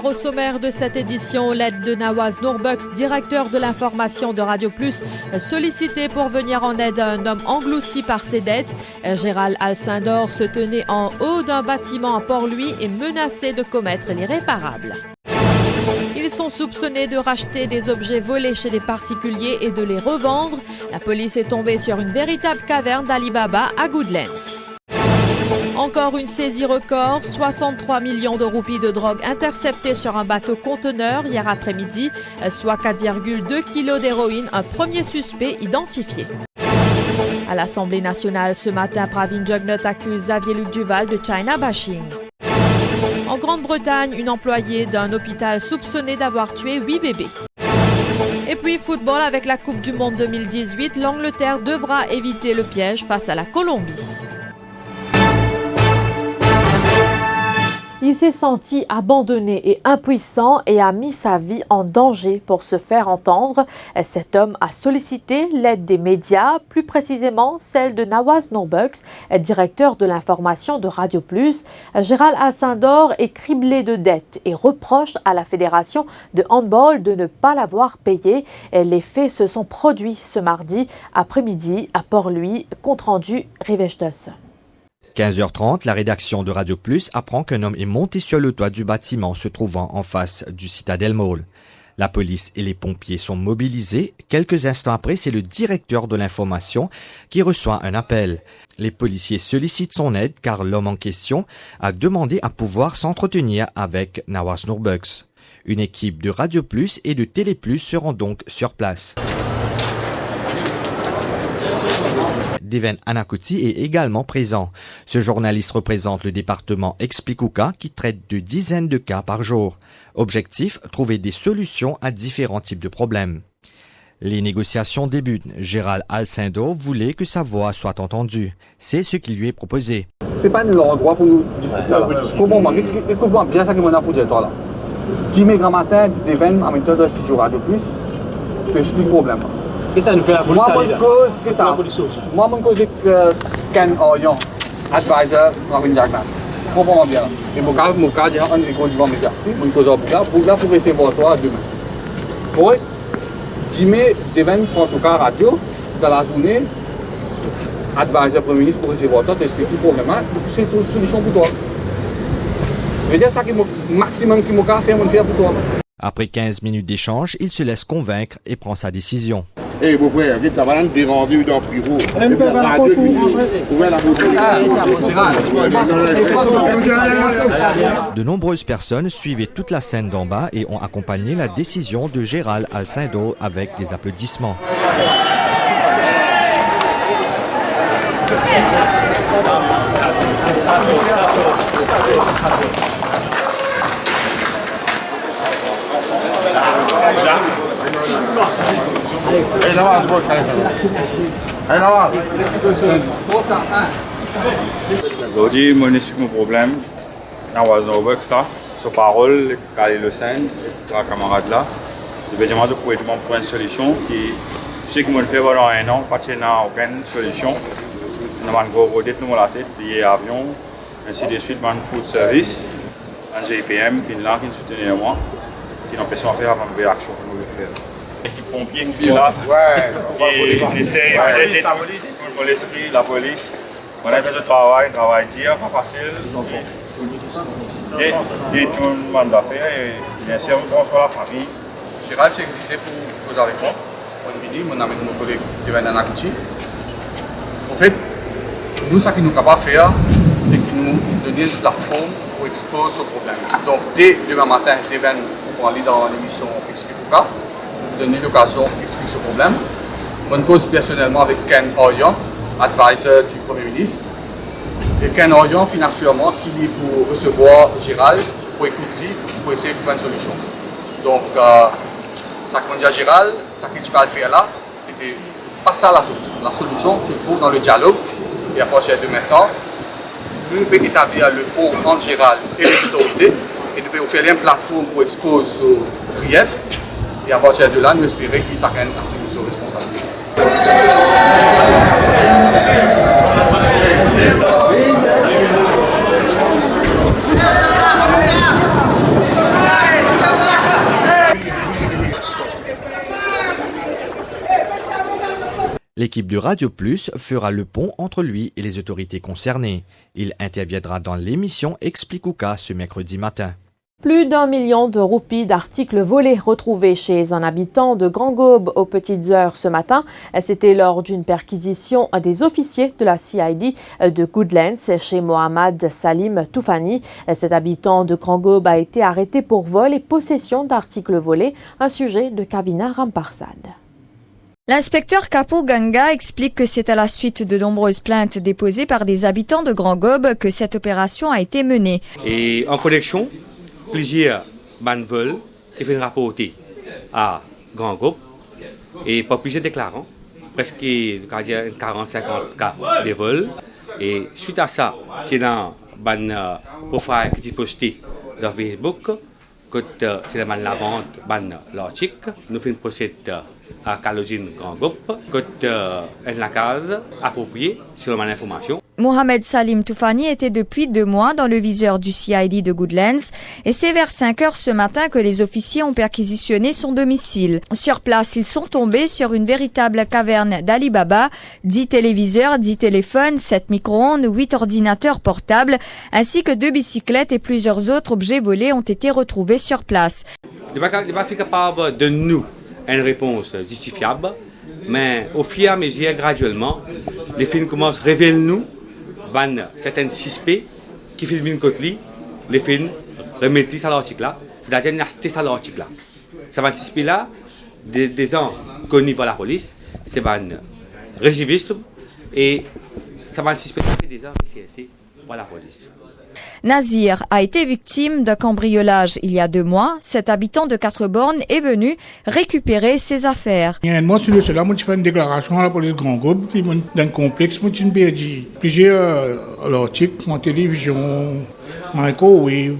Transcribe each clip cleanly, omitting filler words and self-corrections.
au sommaire de cette édition, l'aide de Nawaz Nourbuks, directeur de l'information de Radio Plus, sollicité pour venir en aide à un homme englouti par ses dettes. Gérald Alcindor se tenait en haut d'un bâtiment à Port-Louis et menaçait de commettre l'irréparable. Ils sont soupçonnés de racheter des objets volés chez des particuliers et de les revendre. La police est tombée sur une véritable caverne d'Alibaba à Goodlands. Encore une saisie record, 63 millions de roupies de drogue interceptées sur un bateau conteneur hier après-midi, soit 4,2 kilos d'héroïne, un premier suspect identifié. À l'Assemblée nationale ce matin, Pravin Jugnut accuse Xavier-Luc Duval de China bashing. En Grande-Bretagne, une employée d'un hôpital soupçonnée d'avoir tué 8 bébés. Et puis football avec la Coupe du Monde 2018, l'Angleterre devra éviter le piège face à la Colombie. Il s'est senti abandonné et impuissant et a mis sa vie en danger pour se faire entendre. Cet homme a sollicité l'aide des médias, plus précisément celle de Nawaz Nourbuks, directeur de l'information de Radio Plus. Gérald Alcindor est criblé de dettes et reproche à la Fédération de handball de ne pas l'avoir payé. Les faits se sont produits ce mardi après-midi à Port-Louis, compte rendu Rivestos. 15h30, la rédaction de Radio Plus apprend qu'un homme est monté sur le toit du bâtiment se trouvant en face du Citadel Mall. La police et les pompiers sont mobilisés. Quelques instants après, c'est le directeur de l'information qui reçoit un appel. Les policiers sollicitent son aide car l'homme en question a demandé à pouvoir s'entretenir avec Nawaz Nourbuks. Une équipe de Radio Plus et de Télé Plus seront donc sur place. Deven Anakouti est également présent. Ce journaliste représente le département Explicouka qui traite de dizaines de cas par jour. Objectif, trouver des solutions à différents types de problèmes. Les négociations débutent. Gérald Alcindor voulait que sa voix soit entendue. C'est ce qui lui est proposé. C'est pas l'endroit pour nous discuter. Écoute-moi bien ça que mon pour dire toi là. Dimanche grand matin, Deven en même temps de studio Radio Plus, te explique le problème. Et ça nous fait la police. Moi, mon cause que Ken Orion, advisor, Marvin Jagnas. Comprends bien. Et mon cas, j'ai un écho du vent médiatique. Mon cause pour essayer pour toi demain. Pour dimanche, Deven prend ton cas radio dans la journée. Advisor Premier ministre pour essayer pour toi, t'expliques le problème. C'est une solution pour toi. Je veux dire, ça qui est maximum qui m'a fait, mon faire pour toi. Après 15 minutes d'échange, il se laisse convaincre et prend sa décision. Eh, vous pouvez, ça va nous déranger dans le bureau. De nombreuses personnes suivaient toute la scène d'en bas et ont accompagné la décision de Gérald Alcindor avec des applaudissements. Aujourd'hui, je explique mon problème. Nawaz Nourbuks, sa parole, Khalil Hussein, sa camarade là. Je vais demander pour trouver une solution qui, ce que je fais pendant un an, parce qu'il n'y a aucune solution. Nous avons rodé tout la tête, billets avion, ainsi de suite, man food service, un GPM qui est là, qui nous soutient moi, qui n'empêche pas de faire une réaction que nous voulons faire. L'équipe pompier qui est là, qui essaie de l'esprit, la police. On a fait le travail dur, pas facile. Des tournements d'affaires et bien sûr, on pense pour la famille. Gérald, j'ai existé pour causer avec moi. Mon ami, mon collègue Deven Anakouti. En fait, nous, ce que nous sommes capables de faire, c'est que nous donner une plateforme pour exposer ce problème. Donc, dès demain matin, Deven, pour aller dans l'émission Explicouka, nous donner l'occasion d'expliquer ce problème. Mon cause personnellement avec Ken Orion, advisor du Premier ministre. Et Ken Orion, financièrement, qui est pour recevoir Gérald, pour écouter, pour essayer de trouver une solution. Donc, ça que dit à Gérald, ça que tu vas faire là, c'était pas ça la solution. La solution se trouve dans le dialogue. Et à partir de maintenant, nous pouvons établir le pont entre Gérald et les autorités. Et nous pouvons faire une plateforme pour exposer ce grief. Et à partir de là, nous espérons qu'il chacun assume ses responsabilités. L'équipe de Radio Plus fera le pont entre lui et les autorités concernées. Il interviendra dans l'émission Explique ou cas ce mercredi matin. Plus d'1 million de roupies d'articles volés retrouvés chez un habitant de Grand Gobe aux petites heures ce matin. C'était lors d'une perquisition des officiers de la CID de Goodlands chez Mohamed Salim Toufani. Cet habitant de Grand Gobe a été arrêté pour vol et possession d'articles volés, un sujet de Kavina Ramparsad. L'inspecteur Capo Ganga explique que c'est à la suite de nombreuses plaintes déposées par des habitants de Grand Gobe que cette opération a été menée. Et en connexion, plusieurs vols qui viennent rapporter à Grand Gobe et pas plusieurs déclarants, presque 40-50 cas de vols. Et suite à ça, c'est dans un profil qui est posté dans Facebook, que c'est la vente de l'article. Nous faisons procéder à Calogine Grand Gobe, que la case appropriée sur l'information. Mohamed Salim Toufani était depuis 2 mois dans le viseur du CID de Goodlands et c'est vers 5 heures ce matin que les officiers ont perquisitionné son domicile. Sur place, ils sont tombés sur une véritable caverne d'Alibaba, 10 téléviseurs, 10 téléphones, 7 micro-ondes, 8 ordinateurs portables, ainsi que 2 bicyclettes et plusieurs autres objets volés ont été retrouvés sur place. Il n'est pas capable de nous une réponse justifiable, mais au fur et à mesure, graduellement, les films commencent à révéler nous certains suspects qui filment une côté, les films remettent ça à l'article là, c'est-à-dire n'acheter ça à l'article là. Ça va suspect là, des gens connus par la police, c'est un récidiviste et ça va suspect des gens qui par la police. Nazir a été victime d'un cambriolage il y a 2 mois. Cet habitant de 4 bornes est venu récupérer ses affaires. Moi, sur cela, je fais une déclaration à la police Grand Gobe d'un complexe, je suis perdu. Plusieurs articles, en télévision, microwave.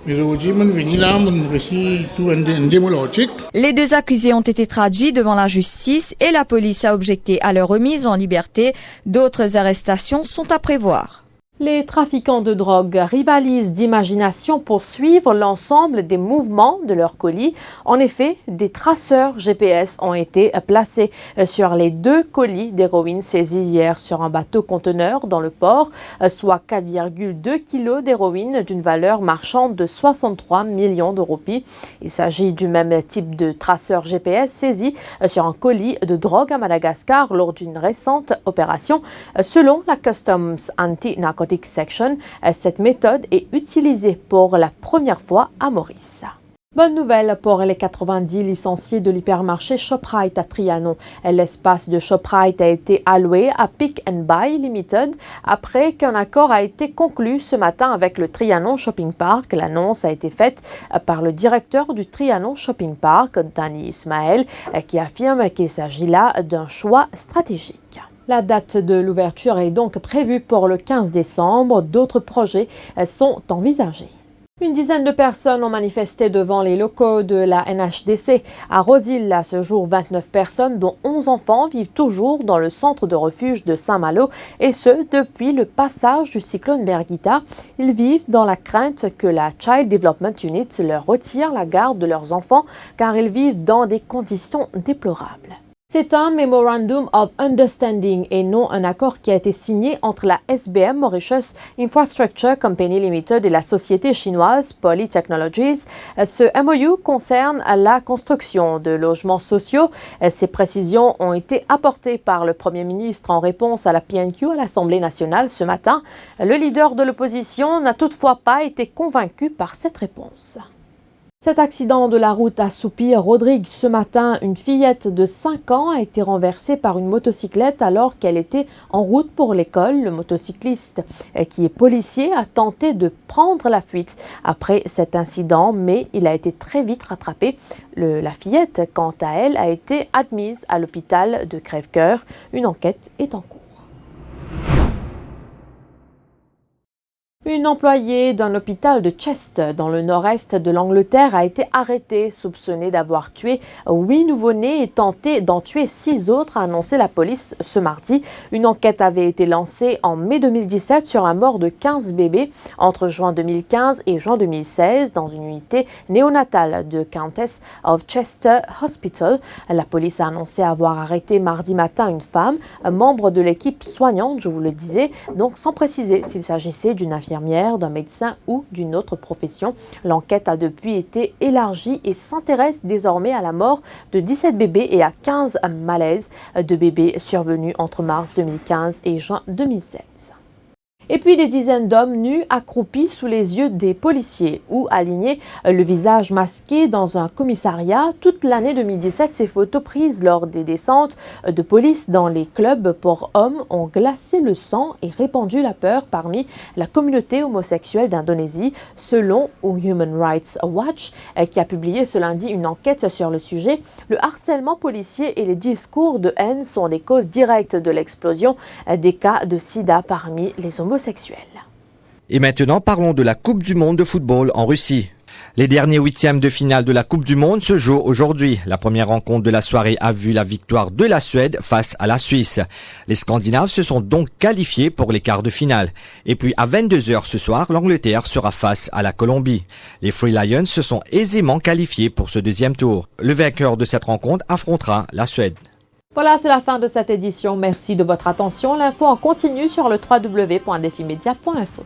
Mais aujourd'hui, je suis là, je reçu tout un démo l'article. Les 2 accusés ont été traduits devant la justice et la police a objecté à leur remise en liberté. D'autres arrestations sont à prévoir. Les trafiquants de drogue rivalisent d'imagination pour suivre l'ensemble des mouvements de leurs colis. En effet, des traceurs GPS ont été placés sur les 2 colis d'héroïne saisis hier sur un bateau-conteneur dans le port, soit 4,2 kg d'héroïne d'une valeur marchande de 63 millions de roupies. Il s'agit du même type de traceur GPS saisi sur un colis de drogue à Madagascar lors d'une récente opération. Selon la Customs Anti-Narcotics Section, cette méthode est utilisée pour la première fois à Maurice. Bonne nouvelle pour les 90 licenciés de l'hypermarché Shoprite à Trianon. L'espace de Shoprite a été alloué à Pick and Buy Limited après qu'un accord a été conclu ce matin avec le Trianon Shopping Park. L'annonce a été faite par le directeur du Trianon Shopping Park, Dani Ismaël, qui affirme qu'il s'agit là d'un choix stratégique. La date de l'ouverture est donc prévue pour le 15 décembre. D'autres projets sont envisagés. Une dizaine de personnes ont manifesté devant les locaux de la NHDC. À Rosil, à ce jour, 29 personnes, dont 11 enfants, vivent toujours dans le centre de refuge de Saint-Malo, et ce, depuis le passage du cyclone Birgitta. Ils vivent dans la crainte que la Child Development Unit leur retire la garde de leurs enfants, car ils vivent dans des conditions déplorables. C'est un Memorandum of Understanding et non un accord qui a été signé entre la SBM Mauritius Infrastructure Company Limited et la société chinoise Poly Technologies. Ce MOU concerne la construction de logements sociaux. Ces précisions ont été apportées par le Premier ministre en réponse à la PNQ à l'Assemblée nationale ce matin. Le leader de l'opposition n'a toutefois pas été convaincu par cette réponse. Cet accident de la route à Soupir-Rodrigue ce matin, une fillette de 5 ans a été renversée par une motocyclette alors qu'elle était en route pour l'école. Le motocycliste, qui est policier, a tenté de prendre la fuite après cet incident, mais il a été très vite rattrapé. La fillette, quant à elle, a été admise à l'hôpital de Crèvecoeur. Une enquête est en cours. Une employée d'un hôpital de Chester, dans le nord-est de l'Angleterre, a été arrêtée, soupçonnée d'avoir tué 8 nouveau-nés et tenté d'en tuer 6 autres, a annoncé la police ce mardi. Une enquête avait été lancée en mai 2017 sur la mort de 15 bébés entre juin 2015 et juin 2016 dans une unité néonatale de Countess of Chester Hospital. La police a annoncé avoir arrêté mardi matin une femme, un membre de l'équipe soignante, je vous le disais, donc sans préciser s'il s'agissait d'une infirmière, d'un médecin ou d'une autre profession. L'enquête a depuis été élargie et s'intéresse désormais à la mort de 17 bébés et à 15 malaises de bébés survenus entre mars 2015 et juin 2016. Et puis des dizaines d'hommes nus accroupis sous les yeux des policiers ou alignés, le visage masqué dans un commissariat. Toute l'année 2017, ces photos prises lors des descentes de police dans les clubs pour hommes ont glacé le sang et répandu la peur parmi la communauté homosexuelle d'Indonésie, selon Human Rights Watch, qui a publié ce lundi une enquête sur le sujet. Le harcèlement policier et les discours de haine sont des causes directes de l'explosion des cas de sida parmi les homosexuels. Et maintenant, parlons de la Coupe du monde de football en Russie. Les derniers huitièmes de finale de la Coupe du monde se jouent aujourd'hui. La première rencontre de la soirée a vu la victoire de la Suède face à la Suisse. Les Scandinaves se sont donc qualifiés pour les quarts de finale. Et puis à 22h ce soir, l'Angleterre sera face à la Colombie. Les Free Lions se sont aisément qualifiés pour ce deuxième tour. Le vainqueur de cette rencontre affrontera la Suède. Voilà, c'est la fin de cette édition. Merci de votre attention. L'info en continu sur le www.defimedia.info.